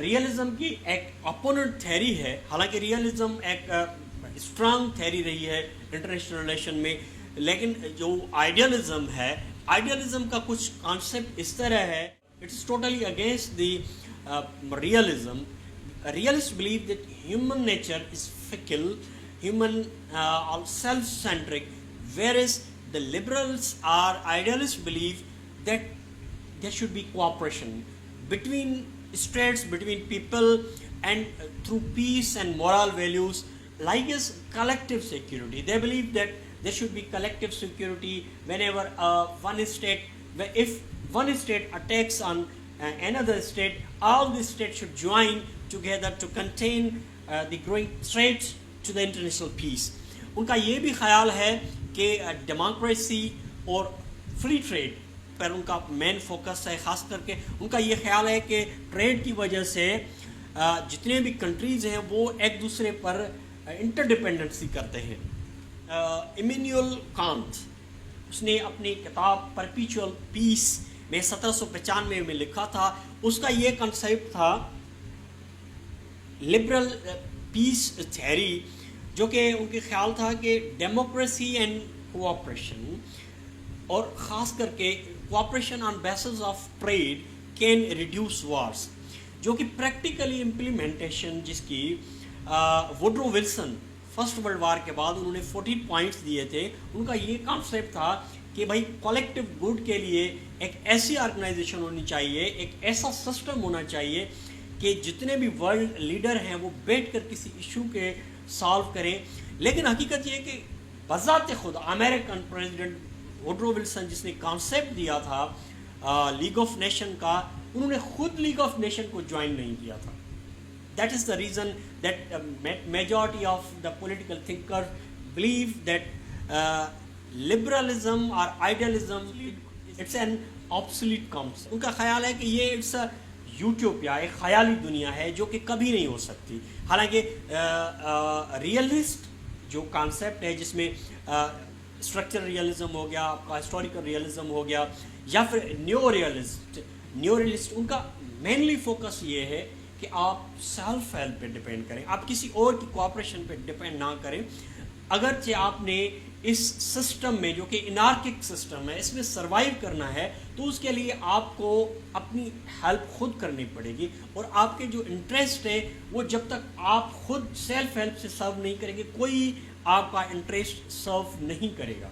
Realism کی ایک opponent theory ہے، حالانکہ ریئلزم ایک اسٹرانگ تھیری رہی ہے انٹرنیشنل ریلیشن میں، لیکن جو آئیڈیالزم ہے، آئیڈیالزم کا کچھ کانسیپٹ اس طرح ہے، it is totally against the realism. Realists believe that human nature is fickle, human are self-centric, whereas the liberals or idealists believe that there should be cooperation between states, between people, and through peace and moral values, like as collective security. They believe that there should be collective security whenever if one state attacks on another state, all the states should join together to contain the growing threats to the international peace. ان کا یہ بھی خیال ہے کہ democracy اور free trade پر ان کا main focus ہے، خاص کر کے ان کا یہ خیال ہے کہ ٹریڈ کی وجہ سے جتنے بھی کنٹریز ہیں وہ ایک دوسرے پر انٹر ڈپینڈنسی کرتے ہیں. ایمینوئل کانٹ اس نے اپنی کتاب پرپیچول پیس میں 1795 میں لکھا تھا، اس کا یہ کنسیپٹ تھا لبرل پیس تھیری، جو کہ ان کے خیال تھا کہ ڈیموکریسی اینڈ کوآپریشن، اور خاص کر کے cooperation on basis of trade can reduce wars, جو کہ پریکٹیکلی امپلیمنٹیشن جس کی Woodrow Wilson first world war کے بعد انہوں نے 14 پوائنٹس دیے تھے. ان کا یہ کانسیپٹ تھا کہ بھائی کولیکٹیو گڈ کے لیے ایک ایسی آرگنائزیشن ہونی چاہیے، ایک ایسا سسٹم ہونا چاہیے کہ جتنے بھی ورلڈ لیڈر ہیں وہ بیٹھ کر کسی ایشو کے سالو کریں. لیکن حقیقت یہ کہ بذات خود امریکن پریزیڈنٹ ووڈرو ولسن جس نے کانسیپٹ دیا تھا لیگ آف نیشن کا، انہوں نے خود لیگ آف نیشن کو جوائن نہیں کیا تھا. That is the reason that majority of the political thinker believe that liberalism or idealism it's an obsolete concept. ان کا خیال ہے کہ یہ اٹس اے یوٹوپیا، ایک خیالی دنیا ہے جو کہ کبھی نہیں ہو سکتی. حالانکہ ریئلسٹ جو کانسیپٹ ہے جس میں اسٹرکچر ریئلزم ہو گیا، آپ کا ہسٹوریکل ریئلزم ہو گیا، یا پھر نیو ریئلسٹ، ان کا مینلی فوکس یہ ہے کہ آپ سیلف ہیلپ پہ ڈپینڈ کریں، آپ کسی اور کی کوآپریشن پہ ڈپینڈ نہ کریں. اگرچہ آپ نے اس سسٹم میں جو کہ انارکک سسٹم ہے اس میں سروائیو کرنا ہے تو اس کے لیے آپ کو اپنی ہیلپ خود کرنی پڑے گی، اور آپ کے جو انٹرسٹ ہے وہ جب تک آپ خود سیلف ہیلپ سے سرو نہیں کریں گے کوئی آپ کا انٹرسٹ سرو نہیں کرے گا.